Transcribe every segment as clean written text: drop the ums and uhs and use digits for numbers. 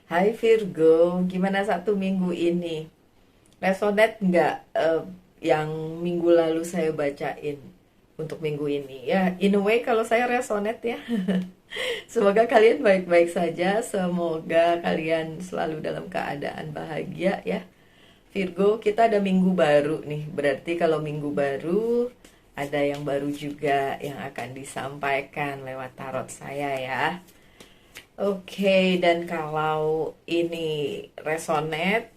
Hai Virgo, gimana satu minggu ini? Resonate nggak yang minggu lalu saya bacain untuk minggu ini? Ya, in a way kalau saya resonate ya. Semoga kalian baik-baik saja, semoga kalian selalu dalam keadaan bahagia ya. Virgo, kita ada minggu baru nih. Berarti kalau minggu baru ada yang baru juga yang akan disampaikan lewat tarot saya ya. Oke, dan kalau ini resonate,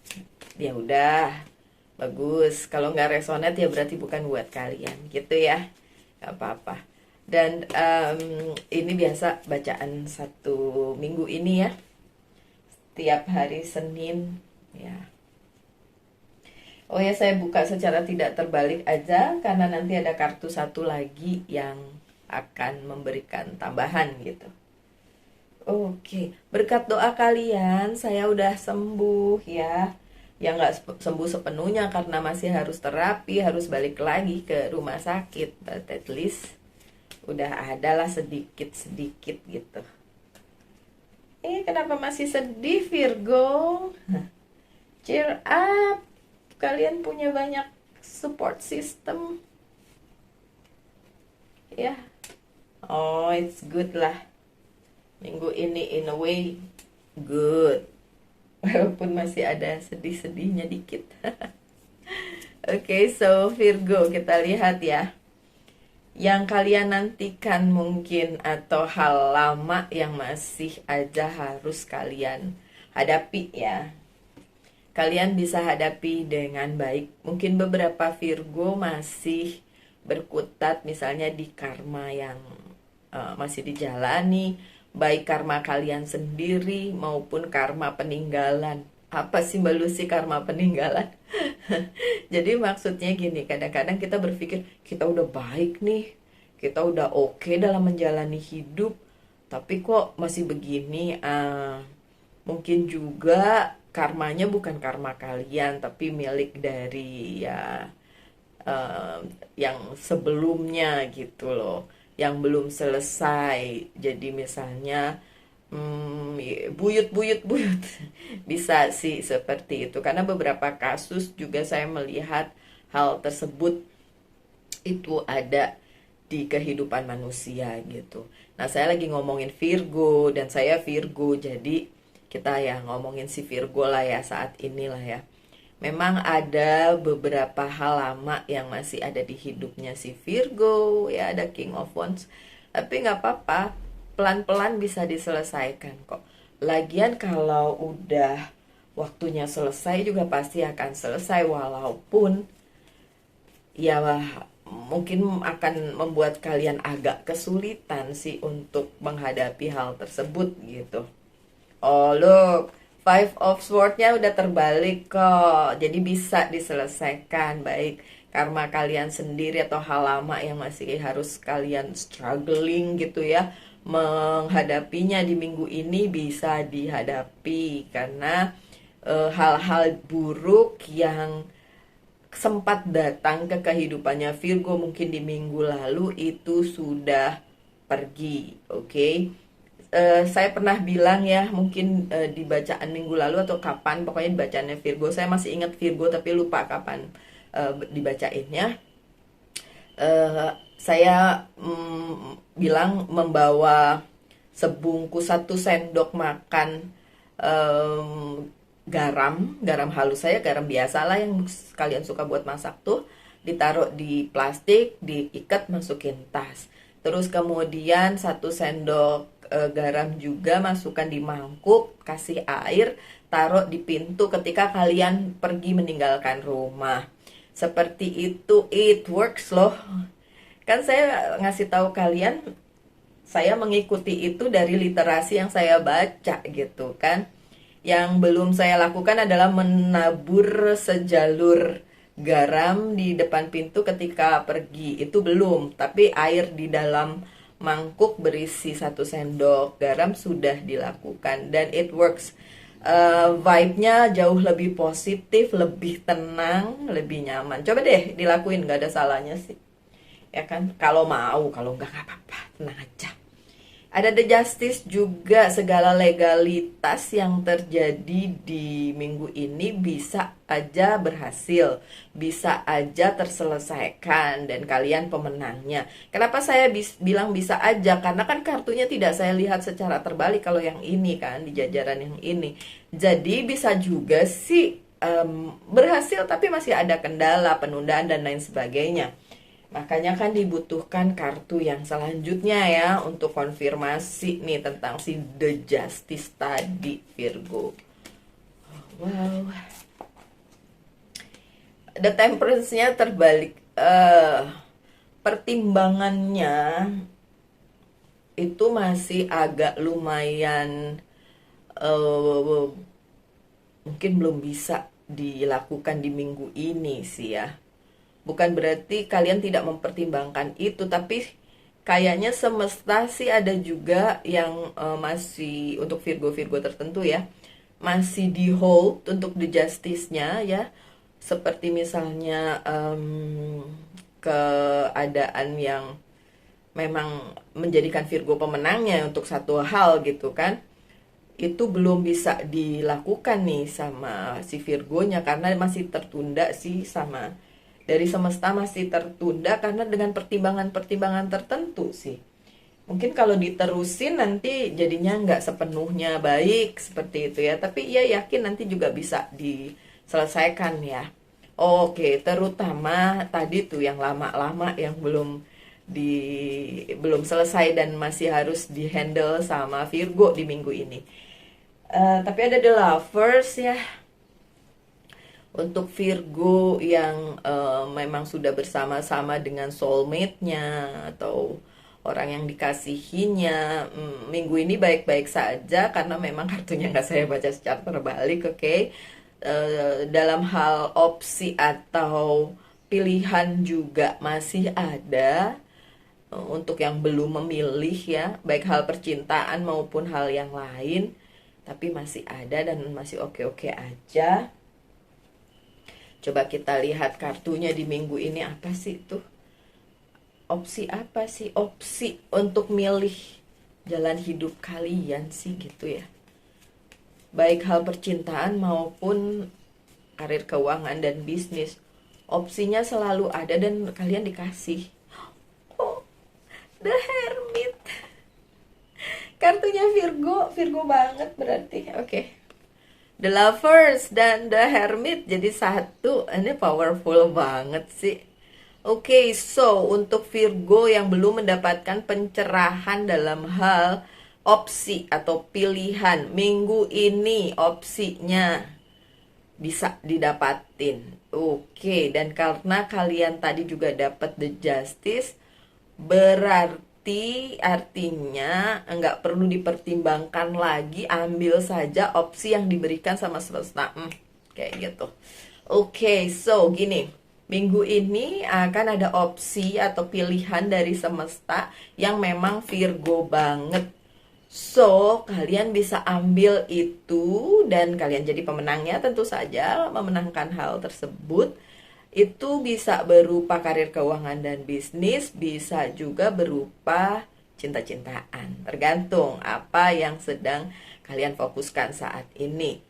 ya udah bagus. Kalau nggak resonate ya berarti bukan buat kalian, gitu ya. Nggak apa-apa. Dan ini biasa bacaan satu minggu ini ya, tiap hari Senin ya. Oh ya, saya buka secara tidak terbalik aja karena nanti ada kartu satu lagi yang akan memberikan tambahan gitu. Oke, berkat doa kalian saya udah sembuh ya. Ya nggak sembuh sepenuhnya karena masih harus terapi, harus balik lagi ke rumah sakit. But at least udah adalah sedikit-sedikit gitu. Kenapa masih sedih Virgo? Cheer up. Kalian punya banyak support system ya. Oh, it's good lah. Minggu ini in a way good. Walaupun masih ada sedih-sedihnya dikit. Oke, so Virgo kita lihat ya. Yang kalian nantikan mungkin atau hal lama yang masih aja harus kalian hadapi ya. Kalian bisa hadapi dengan baik. Mungkin beberapa Virgo masih berkutat misalnya di karma yang masih dijalani, baik karma kalian sendiri maupun karma peninggalan. Apa sih Mbak Lucy karma peninggalan? Jadi maksudnya gini, kadang-kadang kita berpikir kita udah baik nih, kita udah oke dalam menjalani hidup, tapi kok masih begini. Mungkin juga karmanya bukan karma kalian, tapi milik dari ya yang sebelumnya gitu loh, yang belum selesai. Jadi misalnya buyut buyut buyut bisa sih seperti itu, karena beberapa kasus juga saya melihat hal tersebut itu ada di kehidupan manusia gitu. Nah, saya lagi ngomongin Virgo dan saya Virgo, jadi kita ya ngomongin si Virgo lah ya saat inilah ya. Memang ada beberapa hal lama yang masih ada di hidupnya si Virgo, ya ada King of Wands. Tapi nggak apa-apa, pelan-pelan bisa diselesaikan kok. Lagian kalau udah waktunya selesai juga pasti akan selesai, walaupun ya mungkin akan membuat kalian agak kesulitan sih untuk menghadapi hal tersebut gitu. Oh look, Five of Sword-nya udah terbalik kok. Jadi bisa diselesaikan baik karma kalian sendiri atau hal lama yang masih harus kalian struggling gitu ya. Menghadapinya di minggu ini bisa dihadapi karena hal-hal buruk yang sempat datang ke kehidupannya Virgo mungkin di minggu lalu itu sudah pergi, oke? Saya pernah bilang ya mungkin di bacaan minggu lalu atau kapan, pokoknya di bacaannya Virgo, saya masih ingat Virgo tapi lupa kapan dibacainnya. Saya bilang membawa sebungkus 1 sendok makan garam, garam halus, saya garam biasa lah yang kalian suka buat masak tuh, ditaruh di plastik, diikat, masukin tas. Terus kemudian 1 sendok garam juga masukkan di mangkuk, kasih air, taruh di pintu ketika kalian pergi meninggalkan rumah. Seperti itu, it works loh. Kan saya ngasih tahu kalian, saya mengikuti itu dari literasi yang saya baca gitu kan. Yang belum saya lakukan adalah menabur sejalur garam di depan pintu ketika pergi. Itu belum, tapi air di dalam mangkuk berisi 1 sendok garam sudah dilakukan dan it works. Vibe-nya jauh lebih positif, lebih tenang, lebih nyaman. Coba deh dilakuin, gak ada salahnya sih. Ya kan? Kalau mau, kalau nggak apa-apa, tenang aja. Ada The Justice juga, segala legalitas yang terjadi di minggu ini bisa aja berhasil, bisa aja terselesaikan, dan kalian pemenangnya. Kenapa saya bilang bisa aja? Karena kan kartunya tidak saya lihat secara terbalik kalau yang ini kan, di jajaran yang ini. Jadi bisa juga sih berhasil tapi masih ada kendala, penundaan dan lain sebagainya. Makanya kan dibutuhkan kartu yang selanjutnya ya untuk konfirmasi nih tentang si The Justice tadi, Virgo. Wow. The Temperance-nya terbalik. Pertimbangannya itu masih agak lumayan, mungkin belum bisa dilakukan di minggu ini sih ya. Bukan berarti kalian tidak mempertimbangkan itu, tapi kayaknya semesta sih ada juga yang masih untuk Virgo-Virgo tertentu ya, masih di hold untuk the justice-nya ya. Seperti misalnya keadaan yang memang menjadikan Virgo pemenangnya untuk satu hal gitu kan, itu belum bisa dilakukan nih sama si Virgonya karena masih tertunda sih, sama dari semesta masih tertunda karena dengan pertimbangan-pertimbangan tertentu sih. Mungkin kalau diterusin nanti jadinya nggak sepenuhnya baik seperti itu ya. Tapi ya yakin nanti juga bisa diselesaikan ya. Oke, terutama tadi tuh yang lama-lama yang belum selesai dan masih harus dihandle sama Virgo di minggu ini. Tapi ada The Lovers ya. Untuk Virgo yang memang sudah bersama-sama dengan soulmate-nya atau orang yang dikasihinya, minggu ini baik-baik saja karena memang kartunya nggak saya baca secara terbalik, oke? Dalam hal opsi atau pilihan juga masih ada untuk yang belum memilih ya, baik hal percintaan maupun hal yang lain, tapi masih ada dan masih oke-oke aja. Coba kita lihat kartunya di minggu ini apa sih tuh? Opsi apa sih? Opsi untuk milih jalan hidup kalian sih gitu ya. Baik hal percintaan maupun karir, keuangan dan bisnis. Opsinya selalu ada dan kalian dikasih. Oh, The Hermit. Kartunya Virgo banget berarti. Oke. The Lovers dan The Hermit jadi satu. Ini powerful banget sih. Oke, so untuk Virgo yang belum mendapatkan pencerahan dalam hal opsi atau pilihan, minggu ini opsinya bisa didapatin. Oke, dan karena kalian tadi juga dapat The Justice, artinya nggak perlu dipertimbangkan lagi, ambil saja opsi yang diberikan sama semesta, kayak gitu. Oke, so gini, minggu ini akan ada opsi atau pilihan dari semesta yang memang Virgo banget. So, kalian bisa ambil itu dan kalian jadi pemenangnya, tentu saja memenangkan hal tersebut. Itu bisa berupa karir, keuangan, dan bisnis, bisa juga berupa cinta-cintaan. Tergantung apa yang sedang kalian fokuskan saat ini.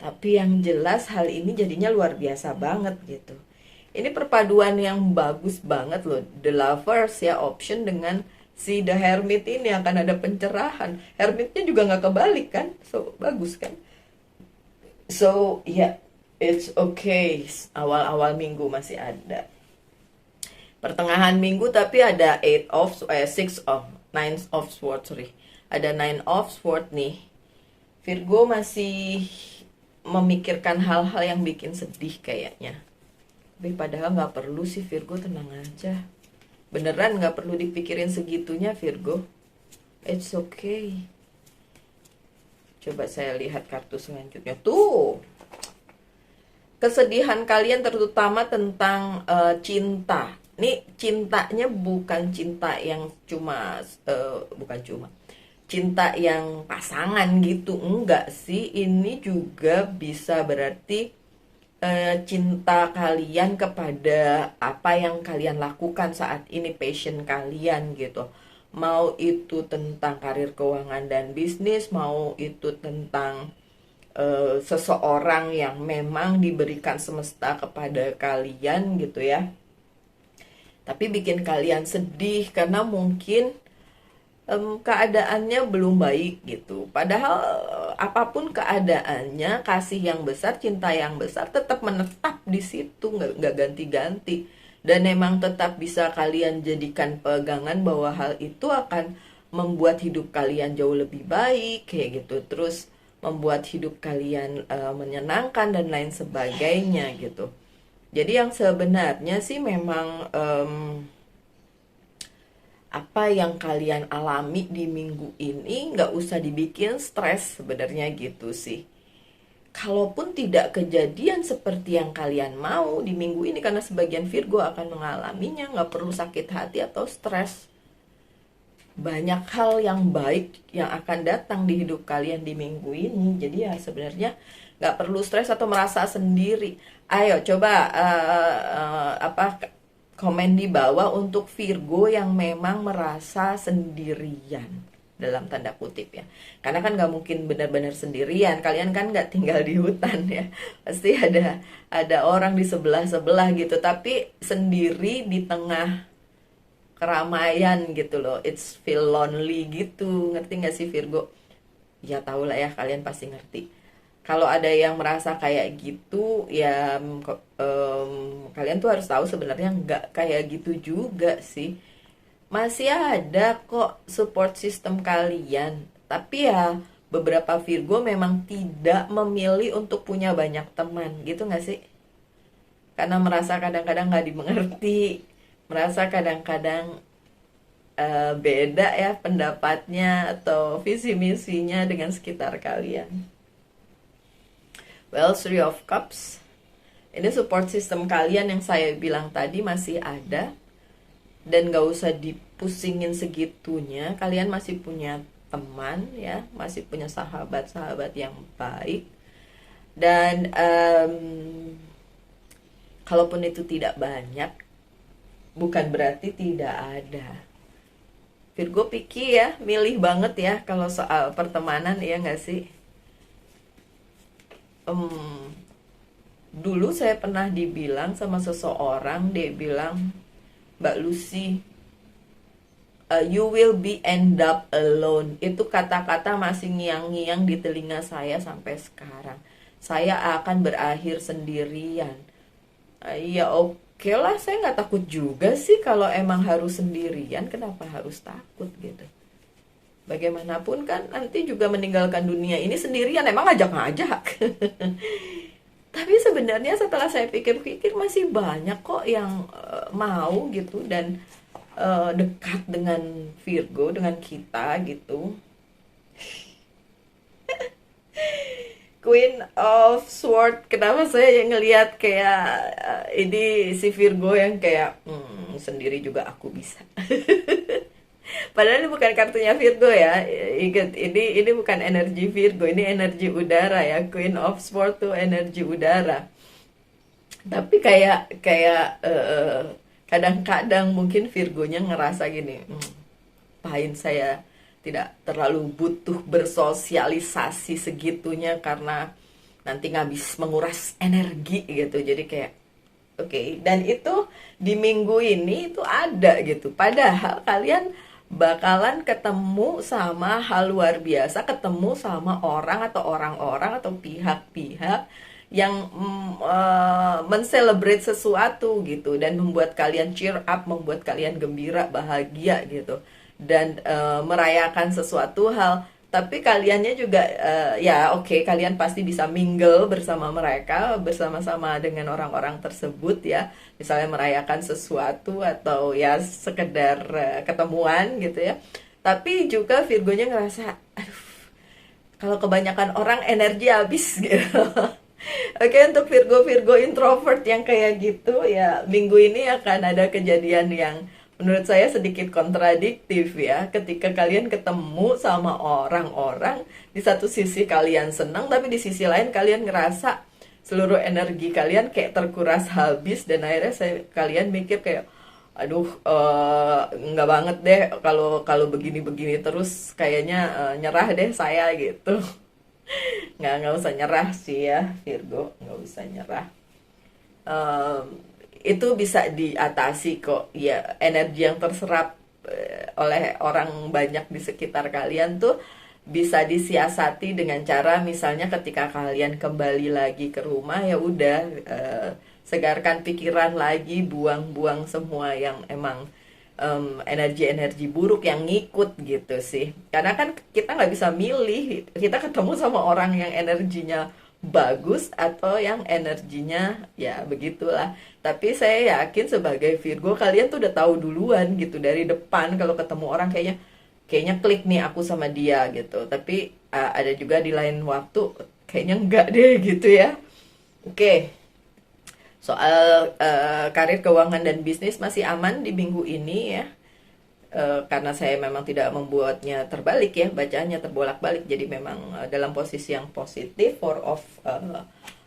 Tapi yang jelas hal ini jadinya luar biasa banget gitu. Ini perpaduan yang bagus banget loh. The Lovers ya, option dengan si The Hermit ini akan ada pencerahan. Hermitnya juga nggak kebalik kan, so bagus kan. So ya, it's okay. Awal-awal minggu masih ada. Pertengahan minggu tapi ada nine of swords, sorry. Ada nine of swords nih. Virgo masih memikirkan hal-hal yang bikin sedih kayaknya. Tapi padahal nggak perlu sih Virgo, tenang aja. Beneran nggak perlu dipikirin segitunya Virgo. It's okay. Coba saya lihat kartu selanjutnya. Tuh. Kesedihan kalian terutama tentang cinta. Nih cintanya bukan cinta yang cinta yang pasangan gitu, enggak sih. Ini juga bisa berarti cinta kalian kepada apa yang kalian lakukan saat ini, passion kalian gitu. mau itu tentang karir keuangan dan bisnis, mau itu tentang seseorang yang memang diberikan semesta kepada kalian gitu ya, tapi bikin kalian sedih karena mungkin keadaannya belum baik gitu. Padahal apapun keadaannya, kasih yang besar, cinta yang besar tetap menetap di situ, nggak ganti-ganti. Dan memang tetap bisa kalian jadikan pegangan bahwa hal itu akan membuat hidup kalian jauh lebih baik kayak gitu. Terus membuat hidup kalian menyenangkan dan lain sebagainya gitu. Jadi yang sebenarnya sih memang apa yang kalian alami di minggu ini nggak usah dibikin stres sebenarnya gitu sih. Kalaupun tidak kejadian seperti yang kalian mau di minggu ini, karena sebagian Virgo akan mengalaminya, nggak perlu sakit hati atau stres. Banyak hal yang baik yang akan datang di hidup kalian di minggu ini. Jadi ya sebenarnya nggak perlu stres atau merasa sendiri. Ayo coba apa komen di bawah untuk Virgo yang memang merasa sendirian dalam tanda kutip ya, karena kan nggak mungkin benar-benar sendirian, kalian kan nggak tinggal di hutan ya, pasti ada orang di sebelah gitu, tapi sendiri di tengah keramaian gitu loh, it's feel lonely gitu, ngerti nggak sih Virgo? Ya tau lah ya, kalian pasti ngerti. Kalau ada yang merasa kayak gitu ya kalian tuh harus tahu sebenarnya nggak kayak gitu juga sih, masih ada kok support system kalian. Tapi ya beberapa Virgo memang tidak memilih untuk punya banyak teman gitu nggak sih, karena merasa kadang-kadang nggak dimengerti, merasa kadang-kadang beda ya pendapatnya atau visi misinya dengan sekitar kalian. Well, Three of Cups. Ini support system kalian yang saya bilang tadi masih ada. Dan gak usah dipusingin segitunya. Kalian masih punya teman ya. Masih punya sahabat-sahabat yang baik. Dan kalaupun itu tidak banyak, bukan berarti tidak ada. Virgo picky ya, milih banget ya kalau soal pertemanan, ya gak sih? Dulu saya pernah dibilang sama seseorang, dia bilang, Mbak Lucy, you will be end up alone. Itu kata-kata masih ngiang-ngiang di telinga saya sampai sekarang. Saya akan berakhir sendirian. Ya oke lah, saya nggak takut juga sih kalau emang harus sendirian. Kenapa harus takut gitu? Bagaimanapun kan nanti juga meninggalkan dunia ini sendirian, emang ngajak-ngajak. Tapi sebenarnya setelah saya pikir-pikir masih banyak kok yang mau gitu dan dekat dengan Virgo, dengan kita gitu. Queen of Sword, kenapa saya ngelihat kayak ini si Virgo yang kayak sendiri juga aku bisa. Padahal ini bukan kartunya Virgo ya. Ingat, ini bukan energi Virgo, ini energi udara ya. Queen of Swords tuh energi udara. Tapi kadang-kadang mungkin Virgonya ngerasa gini, pahin saya tidak terlalu butuh bersosialisasi segitunya karena nanti ngabis menguras energi gitu. Jadi kayak oke. Dan itu di minggu ini itu ada gitu. Padahal kalian bakalan ketemu sama hal luar biasa, ketemu sama orang atau orang-orang atau pihak-pihak yang mencelebrate sesuatu gitu dan membuat kalian cheer up, membuat kalian gembira, bahagia gitu, dan merayakan sesuatu hal. Tapi kaliannya juga ya oke, kalian pasti bisa mingle bersama mereka, bersama-sama dengan orang-orang tersebut ya. Misalnya merayakan sesuatu atau ya sekedar ketemuan gitu ya. Tapi juga Virgonya ngerasa, aduh, kalau kebanyakan orang energi habis gitu. Oke, untuk Virgo introvert yang kayak gitu ya, minggu ini akan ada kejadian yang menurut saya sedikit kontradiktif ya, ketika kalian ketemu sama orang-orang, di satu sisi kalian senang, tapi di sisi lain kalian ngerasa seluruh energi kalian kayak terkuras habis, dan akhirnya kalian mikir kayak, aduh, nggak banget deh kalau kalau begini-begini terus, kayaknya nyerah deh saya gitu. Nggak usah nyerah sih ya Virgo, nggak usah nyerah. Em, itu bisa diatasi kok ya, energi yang terserap oleh orang banyak di sekitar kalian tuh bisa disiasati dengan cara misalnya ketika kalian kembali lagi ke rumah, ya udah, segarkan pikiran lagi, buang-buang semua yang emang energi-energi buruk yang ngikut gitu sih. Karena kan kita nggak bisa milih, kita ketemu sama orang yang energinya bagus atau yang energinya ya begitulah. Tapi saya yakin sebagai Virgo kalian tuh udah tahu duluan gitu dari depan kalau ketemu orang, kayaknya kayaknya klik nih aku sama dia gitu. Tapi ada juga di lain waktu kayaknya enggak deh gitu ya. Oke, soal karir, keuangan dan bisnis masih aman di minggu ini ya. Karena saya memang tidak membuatnya terbalik ya, bacaannya terbolak-balik, jadi memang dalam posisi yang positif. Four of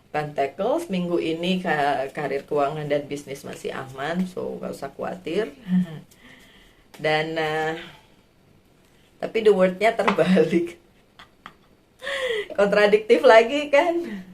Pentacles minggu ini, karir, keuangan dan bisnis masih aman, so gak usah khawatir. Dan tapi the wordnya terbalik, kontradiktif lagi kan.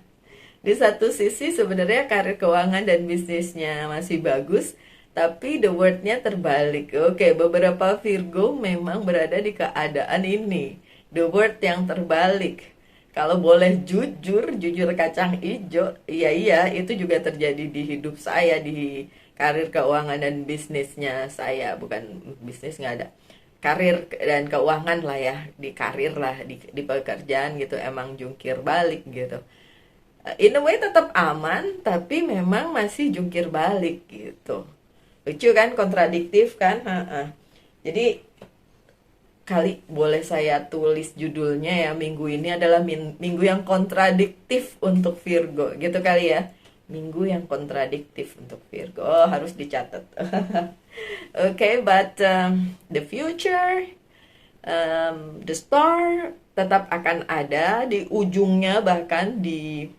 Di satu sisi sebenarnya karir, keuangan dan bisnisnya masih bagus, tapi the wordnya terbalik. Oke, beberapa Virgo memang berada di keadaan ini, the word yang terbalik. Kalau boleh jujur, jujur kacang ijo, iya itu juga terjadi di hidup saya, di karir, keuangan dan bisnisnya saya. Bukan bisnis, nggak ada, karir dan keuangan lah ya, di karir lah, di pekerjaan gitu, emang jungkir balik gitu. In a way tetap aman, tapi memang masih jungkir balik gitu. Lucu kan, kontradiktif kan. Jadi kali boleh saya tulis judulnya ya, minggu ini adalah minggu yang kontradiktif untuk Virgo gitu kali ya. Minggu yang kontradiktif untuk Virgo, oh, harus dicatat. Okay, but the future, the star tetap akan ada di ujungnya, bahkan di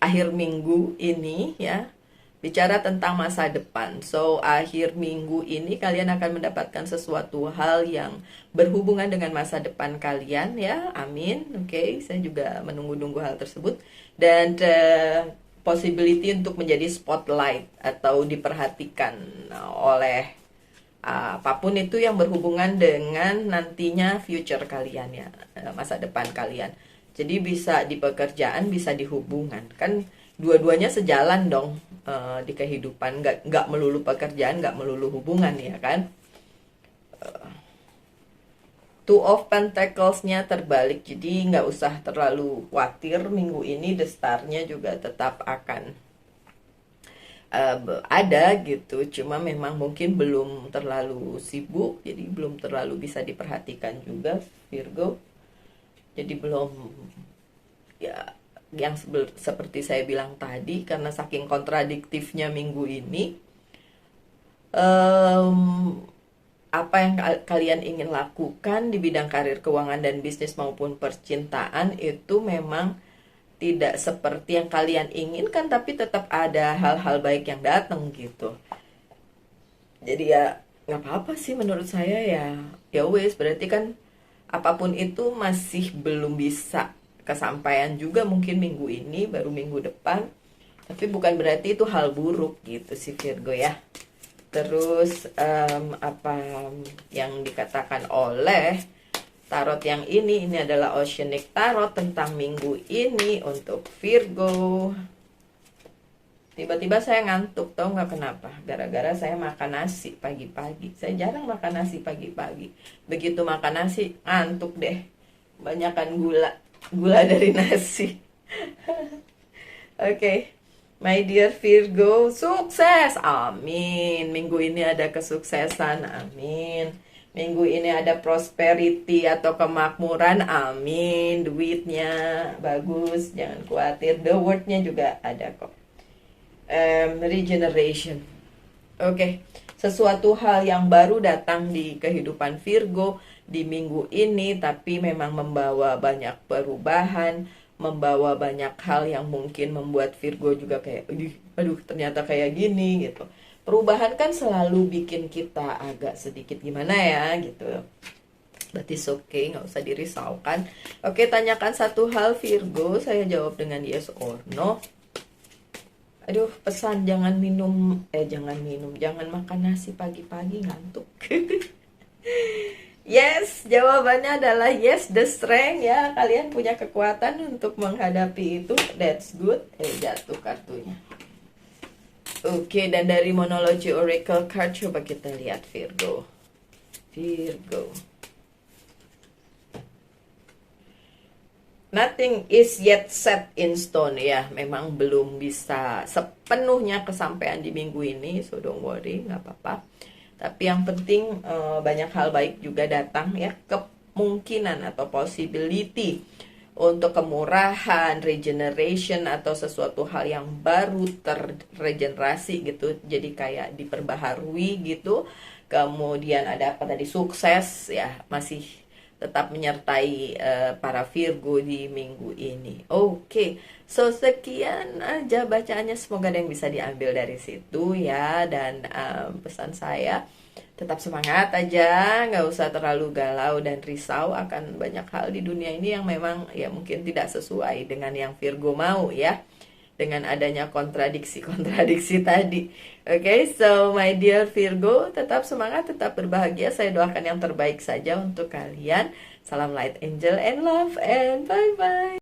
akhir minggu ini ya, bicara tentang masa depan. So akhir minggu ini kalian akan mendapatkan sesuatu hal yang berhubungan dengan masa depan kalian ya, amin. Oke, saya juga menunggu-nunggu hal tersebut. Dan possibility untuk menjadi spotlight atau diperhatikan oleh apapun itu yang berhubungan dengan nantinya future kalian ya, masa depan kalian. Jadi bisa di pekerjaan, bisa di hubungan, kan dua-duanya sejalan dong di kehidupan. Nggak melulu pekerjaan, nggak melulu hubungan ya kan. Two of Pentacles-nya terbalik, jadi nggak usah terlalu khawatir minggu ini. The Star-nya juga tetap akan ada gitu, cuma memang mungkin belum terlalu sibuk, jadi belum terlalu bisa diperhatikan juga Virgo. Jadi belum ya, yang seperti saya bilang tadi, karena saking kontradiktifnya minggu ini, apa yang kalian ingin lakukan di bidang karir, keuangan dan bisnis maupun percintaan itu memang tidak seperti yang kalian inginkan, tapi tetap ada hal-hal baik yang datang gitu. Jadi ya nggak apa-apa sih menurut saya ya. Ya wes, berarti kan apapun itu masih belum bisa kesampaian juga mungkin minggu ini, baru minggu depan. Tapi bukan berarti itu hal buruk gitu sih Virgo ya. Terus apa yang dikatakan oleh tarot yang ini adalah Oceanic Tarot tentang minggu ini untuk Virgo. Tiba-tiba saya ngantuk, tau nggak kenapa? Gara-gara saya makan nasi pagi-pagi. Saya jarang makan nasi pagi-pagi. Begitu makan nasi, ngantuk deh. Banyakan gula dari nasi. Oke, my dear Virgo, sukses, amin. Minggu ini ada kesuksesan, amin. Minggu ini ada prosperity atau kemakmuran, amin. Duitnya bagus, jangan khawatir. The word-nya juga ada kok. Regeneration. Oke, sesuatu hal yang baru datang di kehidupan Virgo di minggu ini, tapi memang membawa banyak perubahan, membawa banyak hal yang mungkin membuat Virgo juga kayak, aduh ternyata kayak gini gitu. perubahan kan selalu bikin kita agak sedikit gimana ya gitu. Berarti okay, nggak usah dirisaukan. Oke, tanyakan satu hal Virgo, saya jawab dengan yes or no. Aduh, pesan jangan jangan makan nasi pagi-pagi, ngantuk. Yes, jawabannya adalah yes, the strength ya. Kalian punya kekuatan untuk menghadapi itu. That's good. Jatuh kartunya. Oke, dan dari monologi oracle card coba kita lihat Virgo. Virgo. Nothing is yet set in stone ya. Memang belum bisa sepenuhnya kesampaian di minggu ini, so don't worry, nggak apa-apa. Tapi yang penting banyak hal baik juga datang ya, kemungkinan atau possibility untuk kemurahan, regeneration atau sesuatu hal yang baru terregenerasi gitu. Jadi kayak diperbaharui gitu. Kemudian ada apa tadi, sukses ya, masih tetap menyertai para Virgo di minggu ini. Oke, so sekian aja bacaannya. Semoga ada yang bisa diambil dari situ ya. Dan pesan saya, tetap semangat aja, nggak usah terlalu galau dan risau akan banyak hal di dunia ini yang memang ya mungkin tidak sesuai dengan yang Virgo mau ya. Dengan adanya kontradiksi-kontradiksi tadi. Oke, so my dear Virgo, tetap semangat, tetap berbahagia. Saya doakan yang terbaik saja untuk kalian. Salam light angel and love, and bye-bye.